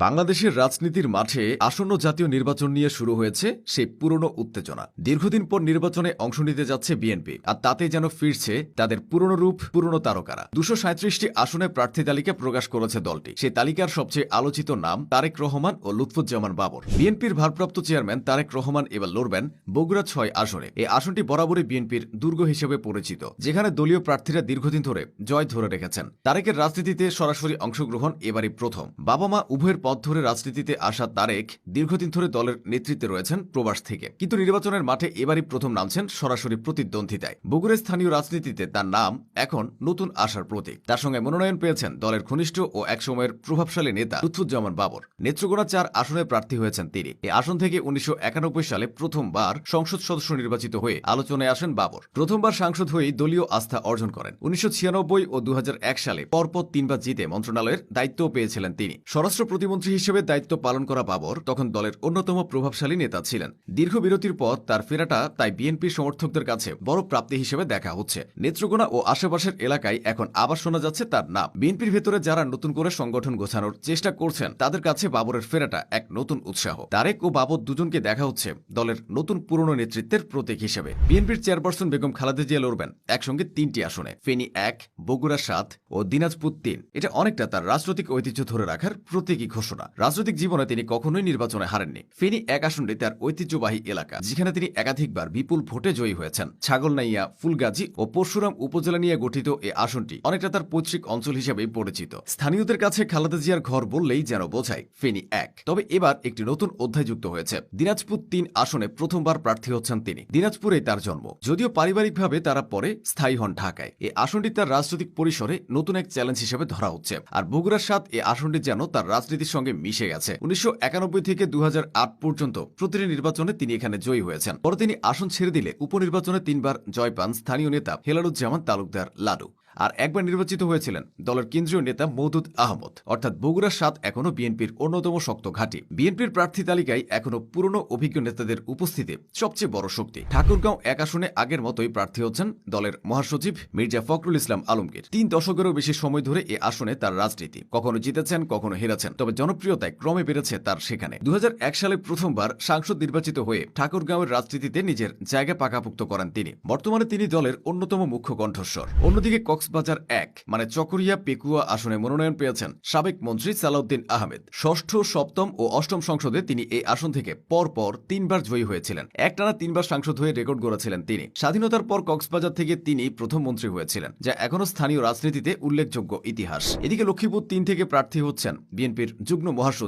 বাংলাদেশের রাজনীতির মাঠে আসন্ন জাতীয় নির্বাচন নিয়ে শুরু হয়েছে সেই পুরনো উত্তেজনা। দীর্ঘদিন পর নির্বাচনে অংশ নিতে যাচ্ছে বিএনপি, আর তাতে যেন ফিরছে তাদের পুরনো রূপ, পুরনো তারকারা। 237টি আসনে প্রার্থী তালিকা প্রকাশ করেছে দলটি। সেই তালিকার সবচেয়ে আলোচিত নাম তারেক রহমান ও লুৎফুজ্জামান বাবর। বিএনপির ভারপ্রাপ্ত চেয়ারম্যান তারেক রহমান এবার লড়বেন বগুড়া 6 আসনে। এই আসনটি বরাবরই বিএনপির দুর্গ হিসেবে পরিচিত, যেখানে দলীয় প্রার্থীরা দীর্ঘদিন ধরে জয় ধরে রেখেছেন। তারেকের রাজনীতিতে সরাসরি অংশগ্রহণ এবারই প্রথম। বাবা মা উভয়ের পথ ধরে রাজনীতিতে আসা তারেক দীর্ঘদিন ধরে দলের নেতৃত্বে রয়েছেন প্রবাস থেকে, কিন্তু নির্বাচনের মাঠে এবারই প্রথম নামছেন সরাসরি প্রতিদ্বন্দ্বিতায়। বগুড়ার স্থানীয় রাজনীতিতে তার নাম এখন নতুন আশার প্রতীক। তার সঙ্গে মনোনয়ন পেয়েছেন দলের ঘনিষ্ঠ ও একসময়ের প্রভাবশালী নেতা লুৎফুজ্জামান বাবর। নেত্রকোনা 4 আসনে প্রার্থী হয়েছেন তিনি। এই আসন থেকে 1991 সালে প্রথমবার সংসদ সদস্য নির্বাচিত হয়ে আলোচনায় আসেন বাবর। প্রথমবার সাংসদ হয়েই দলীয় আস্থা অর্জন করেন। 1996 ও 2001 সালে পরপর 3 বার জিতে মন্ত্রণালয়ের দায়িত্বও পেয়েছিলেন তিনি। স্বরাষ্ট্র প্রতিমন্ত্রী হিসেবে দায়িত্ব পালন করা বাবর তখন দলের অন্যতম প্রভাবশালী নেতা ছিলেন। দীর্ঘ বিরতির পর তার ফেরাটা তাই বিএনপির সমর্থকদের কাছে বড় প্রাপ্তি হিসেবে দেখা হচ্ছে। নেত্রকোনা ও আশেপাশের এলাকায় এখন আবার শোনা যাচ্ছে তার নাম। বিএনপির ভেতরে যারা নতুন করে সংগঠন গোছানোর চেষ্টা করছেন তাদের কাছে বাবরের ফেরাটা এক নতুন উৎসাহ। তারেক ও বাবর দুজনকে দেখা হচ্ছে দলের নতুন পুরনো নেতৃত্বের প্রতীক হিসেবে। বিএনপির চেয়ারপারসন বেগম খালেদা জিয়া লড়বেন একসঙ্গে 3টি আসনে, ফেনী 1, বগুড়া 7 ও দিনাজপুর 3। এটা অনেকটা তার রাজনৈতিক ঐতিহ্য ধরে রাখার প্রতীকী ঘোষণা। রাজনৈতিক জীবনে তিনি কখনোই নির্বাচনে হারেননি। ফেনী 1 আসনটি তার ঐতিহ্যবাহী এলাকা, যেখানে তিনি একাধিকবার বিপুল ভোটে জয়ী হয়েছেন। ছাগলনাইয়া, ফুলগাজী ও পরশুরাম উপজেলা নিয়ে গঠিত এই আসনটি অনেকটা তার পৈতৃক অঞ্চল হিসেবেই পরিচিত। স্থানীয়দের কাছে খালেদা জিয়ার ঘর বললেই যেন বোঝায় ফেনী 1। তবে এবার একটি নতুন অধ্যায় যুক্ত হয়েছে। দিনাজপুর 3 আসনে প্রথমবার প্রার্থী হচ্ছেন তিনি। দিনাজপুরেই তার জন্ম, যদিও পারিবারিকভাবে তারা পরে স্থায়ী হন ঢাকায়। এই আসনটি তার রাজনৈতিক পরিসরে নতুন এক চ্যালেঞ্জ হিসেবে ধরা হচ্ছে। আর বগুড়া 7 এই আসনটি যেন তার রাজনীতির সঙ্গে মিশে গেছে। 1991 থেকে 2008 পর্যন্ত প্রতিটি নির্বাচনে তিনি এখানে জয়ী হয়েছেন। পরে তিনি আসন ছেড়ে দিলে উপনির্বাচনে 3 বার জয় পান স্থানীয় নেতা হেলালুজ্জামান তালুকদার লাডু। আর একবার নির্বাচিত হয়েছিলেন দলের কেন্দ্রীয় নেতা মওদুদ আহমদ। অর্থাৎ বগুড়া 7 এখনো বিএনপির অন্যতম শক্ত ঘাঁটি। বিএনপির প্রার্থী তালিকায় এখনো পুরনো অভিজ্ঞ নেতাদের উপস্থিতি সবচেয়ে বড় শক্তি। ঠাকুরগাঁও 1 আসনে আগের মতোই প্রার্থী হচ্ছেন দলের মহাসচিব মির্জা ফখরুল ইসলাম আলমগীর। 3 দশকেরও বেশি সময় ধরে এ আসনে তার রাজনীতি। কখনো জিতেছেন, কখনো হেরেছেন, তবে জনপ্রিয়তায় ক্রমে বেড়েছে তার সেখানে। 2001 সালে প্রথমবার সাংসদ নির্বাচিত হয়ে ঠাকুরগাঁওয়ের রাজনীতিতে নিজের জায়গা পাকাপোক্ত করেন তিনি। বর্তমানে তিনি দলের অন্যতম মুখ্য কণ্ঠস্বর। অন্যদিকে কক্সবাজার 1 মানে চকরিয়া পেকুয়া আসনে মনোনয়ন পেয়েছেন সাবেক মন্ত্রী সালাউদ্দিন আহমেদ। 6ষ্ঠ, 7ম ও 8ম সংসদে তিনি এই আসন থেকে পরপর 3 বার জয়ী হয়েছিলেন। একটানা 3 বার সাংসদ হয়ে রেকর্ড গড়েছিলেন তিনি। স্বাধীনতার পর কক্সবাজার থেকে তিনি প্রথম মন্ত্রী হয়েছিলেন, যা এখনো স্থানীয় রাজনীতিতে উল্লেখযোগ্য ইতিহাস। এদিকে লক্ষ্মীপুর 3 থেকে প্রার্থী হচ্ছেন বিএনপির যুগ্ম মহাসচিব